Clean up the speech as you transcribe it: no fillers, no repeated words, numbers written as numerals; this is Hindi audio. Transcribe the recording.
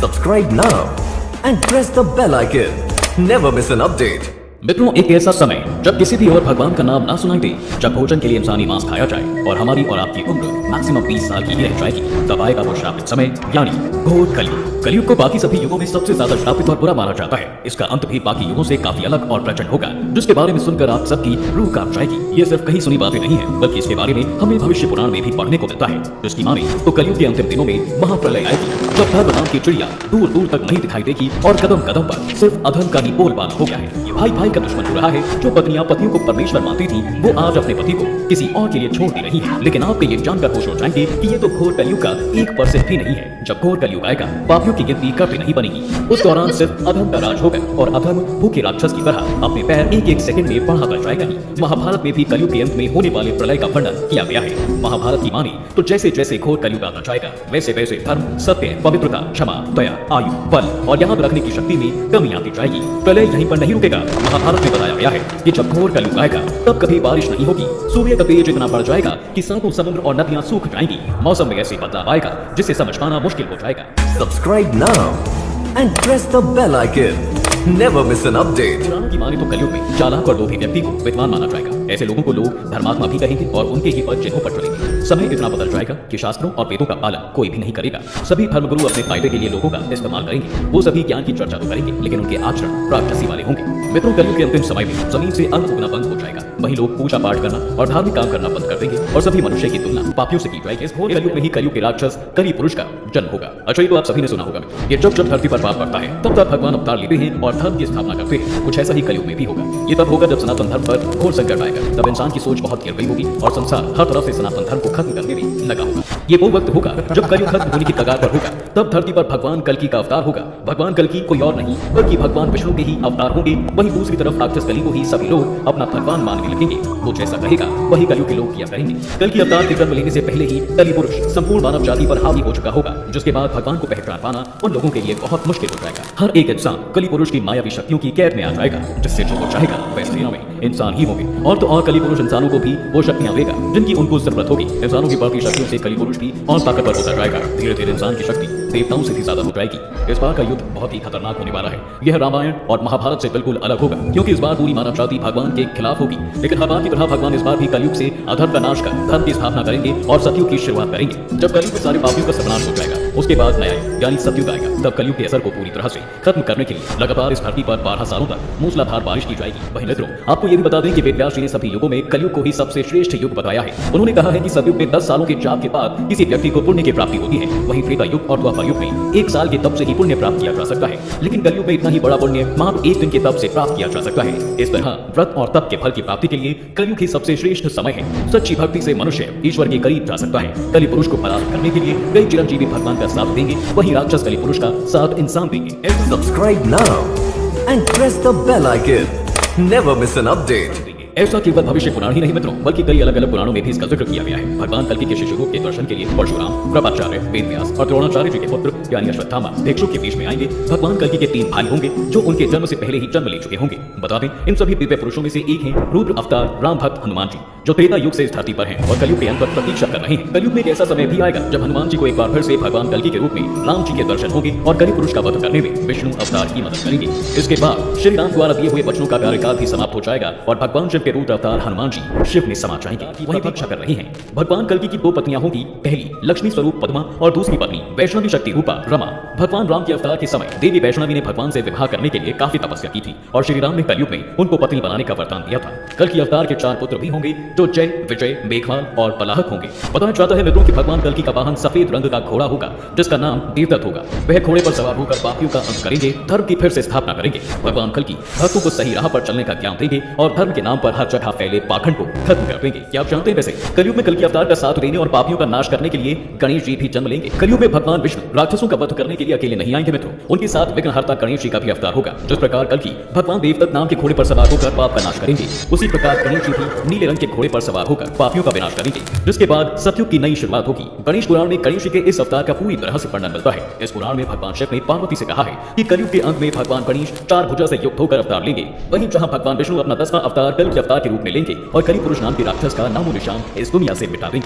Subscribe now and press the bell icon. Never miss an update. मित्रों, एक ऐसा समय जब किसी भी और भगवान का नाम ना सुनाई दे, जब भोजन के लिए इंसानी मांस खाया जाए और हमारी और आपकी उम्र मैक्सिमम 20 साल की ही रह जाएगी, तब आएगा वो श्रापित समय, यानी घोर कलयुग। कलयुग को बाकी सभी युगों में सबसे ज्यादा श्रापित और बुरा माना जाता है। इसका अंत भी बाकी युगों से काफी अलग और प्रचंड होगा, जिसके बारे में सुनकर आप सबकी रूह कांप जाएगी। ये सिर्फ कहीं सुनी बातें नहीं है, बल्कि इसके बारे में हमें भविष्य पुराण में भी पढ़ने को मिलता है। जिसकी माने तो कलयुग के अंतिम दिनों में महाप्रलय आएगी, जब धर्म नाम की चिड़िया दूर दूर तक नहीं दिखाई देगी और कदम कदम पर सिर्फ अधर्म का ही बोलबाला हो गया है। ये भाई भाई का दुश्मन हो रहा है। जो पत्नियां पतियों को परमेश्वर मानती थी, वो आज अपने पति को किसी और के लिए छोड़ती रही है। लेकिन आपके ये जानकर खुश हो जाएंगे कि ये तो घोर कलयुग का 1% भी नहीं है। जब घोर कलयुग आएगा, पापियों की गिनती कभी नहीं बनेगी। उस दौरान सिर्फ अधर्म का राज होगा और अधर्म भूखे राक्षस की तरह अपने पैर एक एक सेकंड में बढ़ाता जाएगा। महाभारत में भी कलयुग के अंत में होने वाले प्रलय का वर्णन किया गया है। महाभारत की माने तो जैसे जैसे घोर कलयुग आता जाएगा, वैसे वैसे धर्म, सत्य, पवित्रता, क्षमा, दया, आयु, बल और याद रखने की शक्ति में कमी आती जाएगी। प्रलय यहीं पर नहीं रुकेगा। महाभारत में बताया गया है कि जब घोर कलयुग आएगा, तब कभी बारिश नहीं होगी। सूर्य का तेज इतना बढ़ जाएगा कि सातों समुद्र और नदियां सूख जाएंगी। मौसम में ऐसी बदलाव आएगा जिससे समझ पाना मुश्किल हो जाएगा। Subscribe now and press the bell icon. Never miss an update. पुराणों की माने तो कलयुग में चालाक और लोभी व्यक्ति को विद्वान माना जाएगा। ऐसे लोगों को लोग धर्मात्मा भी कहेंगे और उनके ही पद चिन्हों पर चलेंगे। समय इतना बदल जाएगा कि शास्त्रों और वेदों का पालन कोई भी नहीं करेगा। सभी धर्मगुरु अपने फायदे के लिए लोगों का इस्तेमाल करेंगे। वो सभी ज्ञान की चर्चा तो करेंगे, लेकिन उनके आचरण राक्षसी वाले होंगे। मित्रों, कलयुग के अंतिम समय में जमीन से अन्न उगना बंद हो जाएगा। वही लोग पूजा पाठ करना और धार्मिक काम करना बंद कर देंगे और सभी मनुष्य की तुलना पापियों से की जाएगी। इस घोर कलयुग में ही कलयुग के राक्षस कली पुरुष का जन्म होगा। अच्छा, ये तो आप सभी ने सुना होगा। ये जब जब धरती पर पाप बढ़ता है, तब तब भगवान अवतार लेते हैं और धर्म की स्थापना करते हैं। कुछ ऐसा ही कलयुग में भी होगा। ये तब होगा जब सनातन धर्म पर घोर संकट आएगा। तब इंसान की सोच बहुत गिर गई होगी और संसार हर तरफ से सनातन धर्म को खत्म करने में लगा होगा। ये वो वक्त होगा जब कलयुग खत्म होने की कगार पर होगा। तब धरती पर भगवान कल्कि का अवतार होगा। भगवान कल्कि कोई और नहीं, बल्कि भगवान विष्णु के ही अवतार होंगे। वहीं दूसरी तरफ राक्षस कली को ही सभी लोग अपना भगवान मानने लगेंगे। वो जैसा कहेगा वही कलयुग के लोग किया करेंगे। कल्कि अवतार के जन्म लेने से पहले ही कली पुरुष संपूर्ण मानव जाति पर हावी हो चुका होगा, जिसके बाद भगवान को पहचान पाना उन लोगों के लिए बहुत मुश्किल हो जाएगा। हर एक इंसान कली पुरुष की मायावी शक्तियों की कैद में आ जाएगा, जिससे जो वो चाहेगा वैसे दिनों में इंसान ही होंगे। और तो और कली पुरुष इंसानों को भी वो शक्तियां देगा जिनकी उनको जरूरत होगी। इंसानों की बढ़ती शक्तियों से कली पुरुष भी और ताकतवर होता जाएगा। धीरे धीरे इंसान की शक्ति देवताओं से भी ज्यादा हो जाएगी। इस बार का युद्ध बहुत ही खतरनाक होने वाला है। यह रामायण और महाभारत से बिल्कुल अलग होगा, क्योंकि इस बार पूरी मानव जाति भगवान के खिलाफ होगी। लेकिन हर बार की तरह भगवान इस बार भी कलयुग से अधर्म का नाश कर धर्म की स्थापना करेंगे और सतयुग की शुरुआत करेंगे। जब कलयुग के सारे पापियों का सर्वनाश हो जाएगा, उसके बाद नया युग यानी सतयुग आएगा। तब कलयुग के असर को पूरी तरह से खत्म करने के लिए लगातार इस धरती पर 12 सालों तक मूसलाधार बारिश की जाएगी। वहीं मित्रों, आपको यह भी बता दें कि वेदव्यास जी ने सभी युगों में कलयुग को ही सबसे श्रेष्ठ युग बताया है। उन्होंने कहा है कि सतयुग में 10 सालों के जाप के बाद किसी व्यक्ति को पुण्य की प्राप्ति होती है। वहीं त्रेता युग और द्वापर युग में 1 साल के तप से ही पुण्य प्राप्त किया जा सकता है। लेकिन कलयुग में इतना ही बड़ा पुण्य मात्र 1 दिन के तप से प्राप्त किया जा सकता है। इस तरह व्रत और तप के फल की प्राप्ति के लिए कलयुग ही सबसे श्रेष्ठ समय है। सच्ची भक्ति से मनुष्य ईश्वर के करीब जा सकता है। कली पुरुष को परास्त करने के लिए कई चिरंजीवी भगवान का साथ देंगे, वहीं राक्षस कली पुरुष का साथ इंसान देंगे। Subscribe now and press the bell icon. Never miss an update. ऐसा केवल भविष्य पुराण ही नहीं मित्रों, बल्कि कई अलग अलग पुराणों में भी इसका जिक्र किया गया है। भगवान कल्कि के शिशु रूप के दर्शन के लिए परशुराम, कृपाचार्य, वेदव्यास और द्रोणाचार्य जी के पुत्र यानी अश्वत्थामा भिक्षु के बीच में आएंगे। भगवान कल्कि के 3 भाई होंगे जो उनके जन्म से पहले ही जन्म ले चुके होंगे। बता दें, इन सभी दिव्य पुरुषों में से एक है रुद्र अवतार राम भक्त हनुमान जी, जो त्रेता युग से इस धरती पर हैं और कलयुग के अंत पर प्रतीक्षा कर रहे हैं। कलयुग में एक ऐसा समय भी आएगा जब हनुमान जी को एक बार फिर से भगवान कल्कि के रूप में राम जी के दर्शन होंगे और कली पुरुष का वध करने में विष्णु अवतार की मदद करेंगे। इसके बाद श्री राम द्वारा दिए हुए वचनों का कार्यकाल भी समाप्त हो जाएगा और भगवान शिव के रुद्र अवतार हनुमान जी शिव में समा जाएंगे। वही प्रतीक्षा कर रही हैं। भगवान कल्कि की 2 पत्नियां होंगी। पहली लक्ष्मी स्वरूप पद्मा और दूसरी पत्नी वैष्णवी शक्ति रूपा रमा। भगवान राम के अवतार के समय देवी वैष्णवी ने भगवान से विवाह करने के लिए काफी तपस्या की थी और श्री राम ने कलयुग में उनको पत्नी बनाने का वरदान दिया था। कल्कि अवतार के 4 पुत्र भी होंगे जो जय, विजय, मेघवाल और पलाहक होंगे। बताया जाता है मित्रों कि भगवान कल्कि का वाहन सफेद रंग का घोड़ा होगा, जिसका नाम देवदत्त होगा। वह घोड़े पर सवार होकर पापियों का अंत करेंगे, धर्म की फिर से स्थापना करेंगे। भगवान कल्कि भक्तों को सही राह पर चलने का ज्ञान देंगे और धर्म के नाम पर हर जगह फैले पाखंड को खत्म कर देंगे। क्या आप जानते हैं वैसे कलयुग में कल्कि अवतार का साथ देने और पापियों का नाश करने के लिए गणेश जी भी जन्म लेंगे। कलयुग में भगवान विष्णु राक्षसों का वध करने के लिए अकेले नहीं आएंगे मित्रों, उनके साथ विघ्नहर्ता गणेश जी का भी अवतार होगा। जिस प्रकार कल्कि भगवान देवदत्त नाम के घोड़े पर सवार होकर पाप का नाश करेंगे, उसी प्रकार गणेश जी भी नीले रंग के घोड़े पर सवार होकर पापियों का विनाश करेंगे, जिसके बाद सतयुग की नई शुरुआत होगी। गणेश पुराण में गणेश जी के इस अवतार का पूरी तरह से वर्णन मिलता है। इस पुराण में भगवान शिव ने पार्वती से कहा है कि कलयुग के अंत में भगवान गणेश 4 भुजा से युक्त होकर अवतार लेंगे। वहीं जहां भगवान विष्णु अपना 10वां अवतार कल्कि अवतार के रूप में लेंगे और कली पुरुष नाम के राक्षस का नामो निशान इस दुनिया से मिटा देंगे।